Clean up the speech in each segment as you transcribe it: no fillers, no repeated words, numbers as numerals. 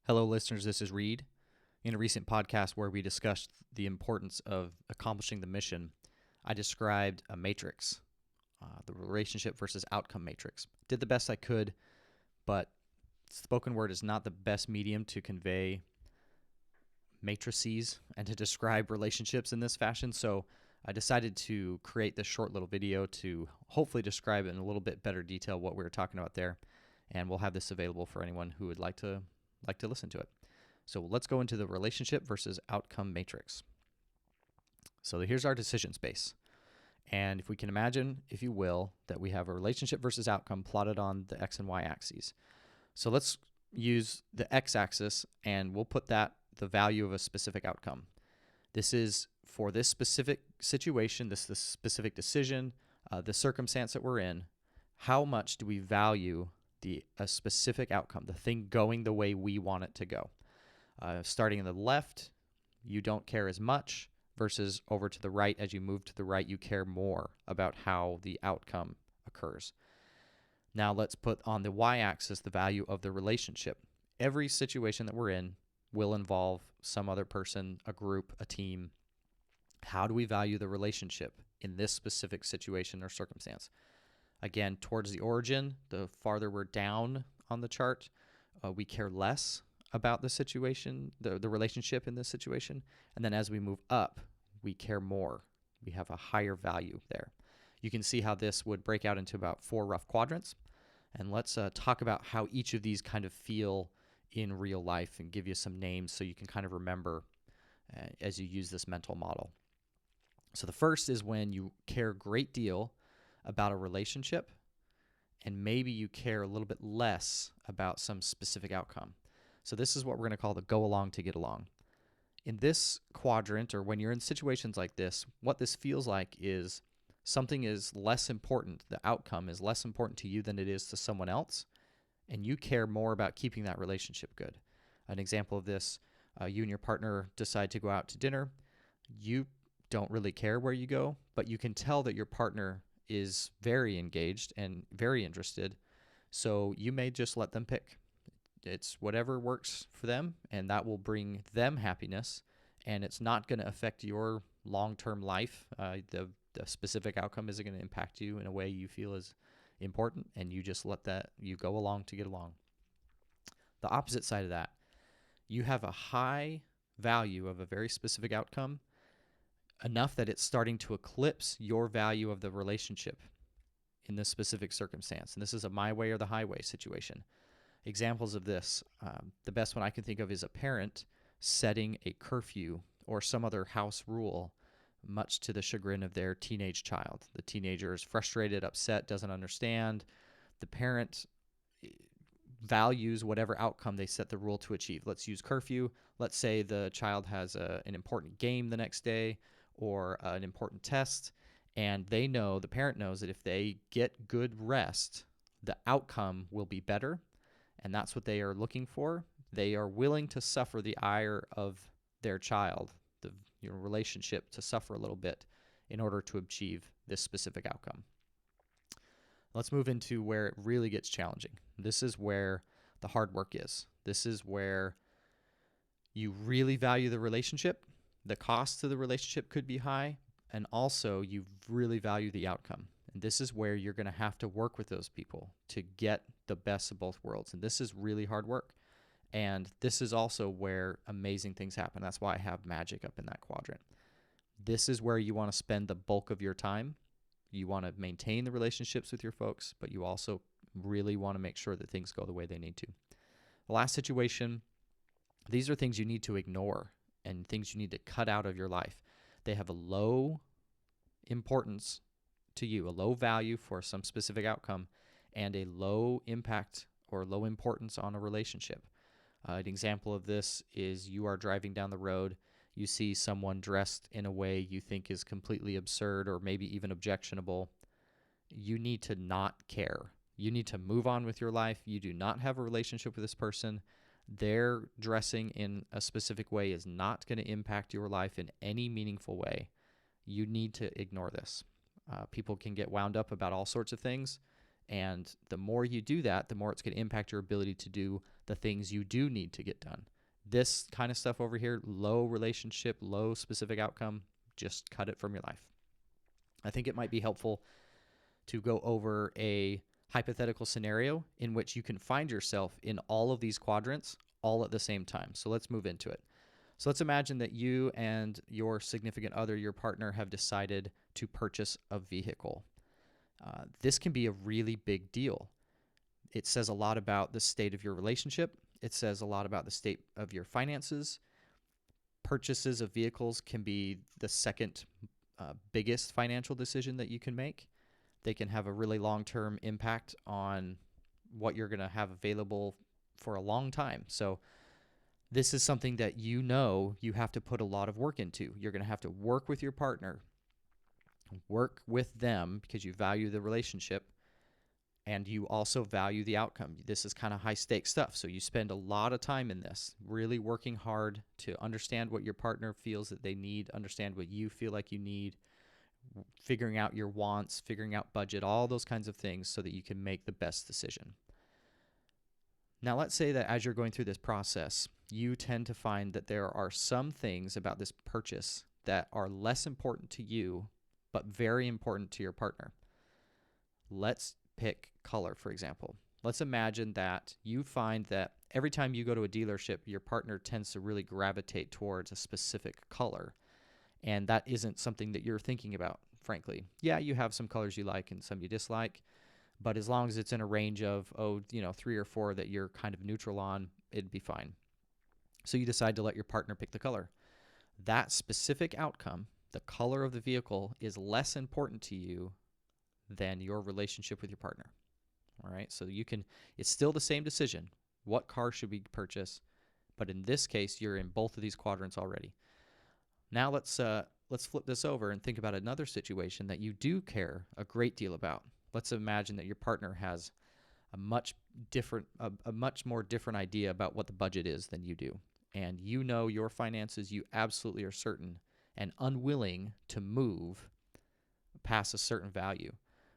Hello, listeners. This is Reed. In a recent podcast where we discussed the importance of accomplishing the mission, I described a matrix, the relationship versus outcome matrix. Did the best I could, but spoken word is not the best medium to convey matrices and to describe relationships in this fashion. So I decided to create this short little video to hopefully describe in a little bit better detail what we were talking about there. And we'll have this available for anyone who would like to listen to it. So let's go into the relationship versus outcome matrix. So here's our decision space. And if we can imagine, if you will, that we have a relationship versus outcome plotted on the X and Y axes. So let's use the X axis and we'll put that the value of a specific outcome. This is for this specific situation, this specific decision, the circumstance that we're in. How much do we value a specific outcome, the thing going the way we want it to go? Starting in the left, you don't care as much, versus over to the right, as you move to the right, you care more about how the outcome occurs. Now let's put on the y-axis the value of the relationship. Every situation that we're in will involve some other person, a group, a team. How do we value the relationship in this specific situation or circumstance? Again, towards the origin, the farther we're down on the chart, we care less about the situation, the relationship in this situation. And then as we move up, we care more. We have a higher value there. You can see how this would break out into about 4 rough quadrants. And let's talk about how each of these kind of feel in real life and give you some names so you can kind of remember as you use this mental model. So the first is when you care a great deal about a relationship, and maybe you care a little bit less about some specific outcome. So this is what we're going to call the go along to get along. In this quadrant, or when you're in situations like this, what this feels like is something is less important. The outcome is less important to you than it is to someone else, and you care more about keeping that relationship good. An example of this, you and your partner decide to go out to dinner. You don't really care where you go, but you can tell that your partner is very engaged and very interested, so you may just let them pick. It's whatever works for them, and that will bring them happiness, and it's not going to affect your long-term life. The specific outcome isn't going to impact you in a way you feel is important, and you just let that, you go along to get along. The opposite side of that, you have a high value of a very specific outcome, enough that it's starting to eclipse your value of the relationship in this specific circumstance. And this is a my way or the highway situation. Examples of this, the best one I can think of is a parent setting a curfew or some other house rule, much to the chagrin of their teenage child. The teenager is frustrated, upset, doesn't understand. The parent values whatever outcome they set the rule to achieve. Let's use curfew. Let's say the child has an important game the next day or an important test, and they know, the parent knows, that if they get good rest, the outcome will be better, and that's what they are looking for. They are willing to suffer the ire of their child, your relationship, to suffer a little bit in order to achieve this specific outcome. Let's move into where it really gets challenging. This is where the hard work is. This is where you really value the relationship. The cost to the relationship could be high, and also you really value the outcome. And this is where you're going to have to work with those people to get the best of both worlds. And this is really hard work. And this is also where amazing things happen. That's why I have magic up in that quadrant. This is where you want to spend the bulk of your time. You want to maintain the relationships with your folks, but you also really want to make sure that things go the way they need to. The last situation, these are things you need to ignore and things you need to cut out of your life. They have a low importance to you, a low value for some specific outcome, and a low impact or low importance on a relationship. An example of this is you are driving down the road, you see someone dressed in a way you think is completely absurd or maybe even objectionable. You need to not care. You need to move on with your life. You do not have a relationship with this person. Their dressing in a specific way is not going to impact your life in any meaningful way. You need to ignore this. People can get wound up about all sorts of things, And the more you do that, the more it's going to impact your ability to do the things you do need to get done. This kind of stuff over here, low relationship, low specific outcome, just cut it from your life. I think it might be helpful to go over a hypothetical scenario in which you can find yourself in all of these quadrants all at the same time. So let's move into it. So let's imagine that you and your significant other, your partner, have decided to purchase a vehicle. This can be a really big deal. It says a lot about the state of your relationship. It says a lot about the state of your finances. Purchases of vehicles can be the second biggest financial decision that you can make. They can have a really long-term impact on what you're going to have available for a long time. So this is something that you have to put a lot of work into. You're going to have to work with your partner, work with them because you value the relationship, and you also value the outcome. This is kind of high-stakes stuff, so you spend a lot of time in this, really working hard to understand what your partner feels that they need, understand what you feel like you need, figuring out your wants, figuring out budget, all those kinds of things so that you can make the best decision. Now, let's say that as you're going through this process, you tend to find that there are some things about this purchase that are less important to you, but very important to your partner. Let's pick color, for example. Let's imagine that you find that every time you go to a dealership, your partner tends to really gravitate towards a specific color. And that isn't something that you're thinking about, frankly. Yeah, you have some colors you like and some you dislike, but as long as it's in a range of, 3 or 4 that you're kind of neutral on, it'd be fine. So you decide to let your partner pick the color. That specific outcome, the color of the vehicle, is less important to you than your relationship with your partner. All right, so it's still the same decision. What car should we purchase? But in this case, you're in both of these quadrants already. Now let's flip this over and think about another situation that you do care a great deal about. Let's imagine that your partner has a much more different idea about what the budget is than you do. And you know your finances, you absolutely are certain and unwilling to move past a certain value.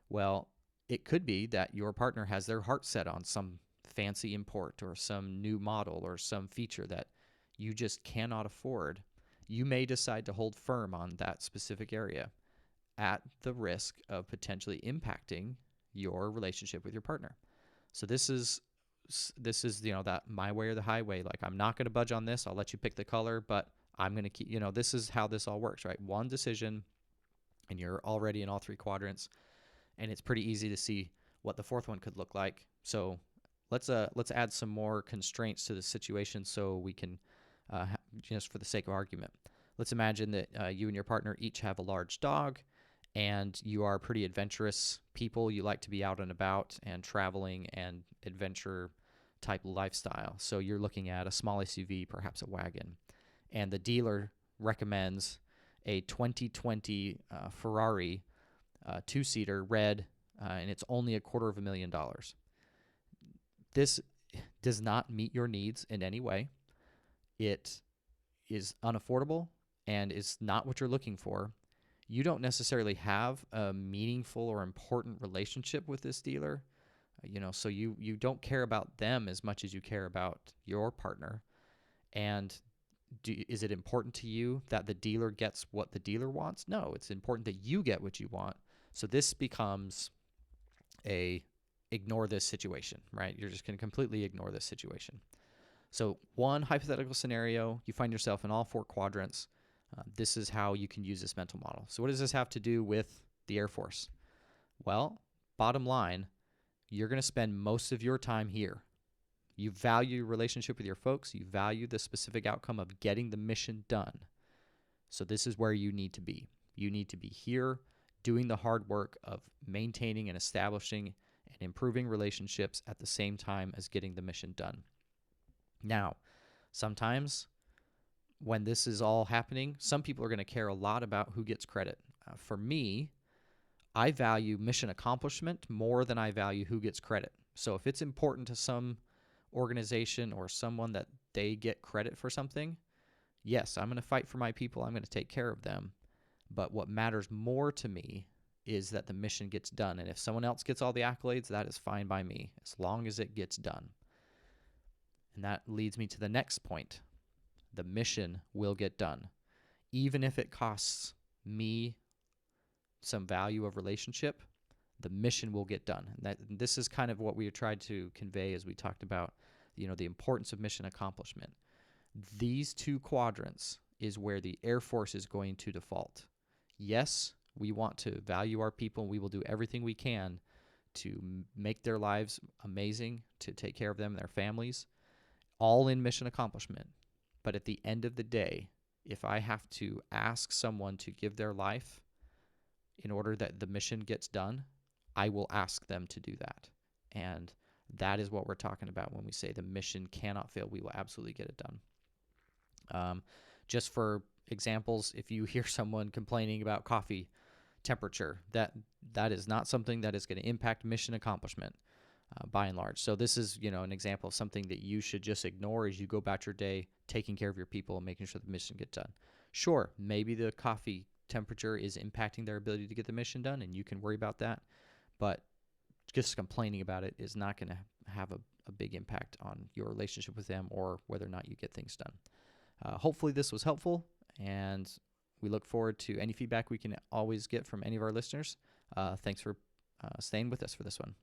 Well, it could be that your partner has their heart set on some fancy import or some new model or some feature that you just cannot afford. You may decide to hold firm on that specific area at the risk of potentially impacting your relationship with your partner. So this is that my way or the highway. Like, I'm not going to budge on this. I'll let you pick the color, but I'm going to keep, this is how this all works, right? One decision, and you're already in all 3 quadrants, and it's pretty easy to see what the 4th one could look like. So let's add some more constraints to the situation so we can, just for the sake of argument, let's imagine that you and your partner each have a large dog, and you are pretty adventurous people. You like to be out and about and traveling and adventure type lifestyle. So you're looking at a small SUV, perhaps a wagon, and the dealer recommends a 2020 Ferrari 2-seater red, and it's only $250,000. This does not meet your needs in any way. It is unaffordable and is not what you're looking for. You don't necessarily have a meaningful or important relationship with this dealer, so you don't care about them as much as you care about your partner. And is it important to you that the dealer gets what the dealer wants? No, it's important that you get what you want. So this becomes ignore this situation, right? You're just going to completely ignore this situation. So one hypothetical scenario, you find yourself in all 4 quadrants. This is how you can use this mental model. So what does this have to do with the Air Force? Well, bottom line, you're going to spend most of your time here. You value your relationship with your folks. You value the specific outcome of getting the mission done. So this is where you need to be. You need to be here doing the hard work of maintaining and establishing and improving relationships at the same time as getting the mission done. Now, sometimes when this is all happening, some people are going to care a lot about who gets credit. For me, I value mission accomplishment more than I value who gets credit. So if it's important to some organization or someone that they get credit for something, yes, I'm going to fight for my people. I'm going to take care of them. But what matters more to me is that the mission gets done. And if someone else gets all the accolades, that is fine by me, as long as it gets done. And that leads me to the next point. The mission will get done. Even if it costs me some value of relationship, the mission will get done. And this is kind of what we tried to convey as we talked about, the importance of mission accomplishment. These two quadrants is where the Air Force is going to default. Yes, we want to value our people, and we will do everything we can to make their lives amazing, to take care of them and their families, all in mission accomplishment. But at the end of the day, if I have to ask someone to give their life in order that the mission gets done, I will ask them to do that. And that is what we're talking about when we say the mission cannot fail. We will absolutely get it done. Just for examples, if you hear someone complaining about coffee temperature, that is not something that is going to impact mission accomplishment by and large. So this is, an example of something that you should just ignore as you go about your day, taking care of your people and making sure the mission gets done. Sure, maybe the coffee temperature is impacting their ability to get the mission done, and you can worry about that, but just complaining about it is not going to have a big impact on your relationship with them or whether or not you get things done. Hopefully this was helpful, and we look forward to any feedback we can always get from any of our listeners. Thanks for staying with us for this one.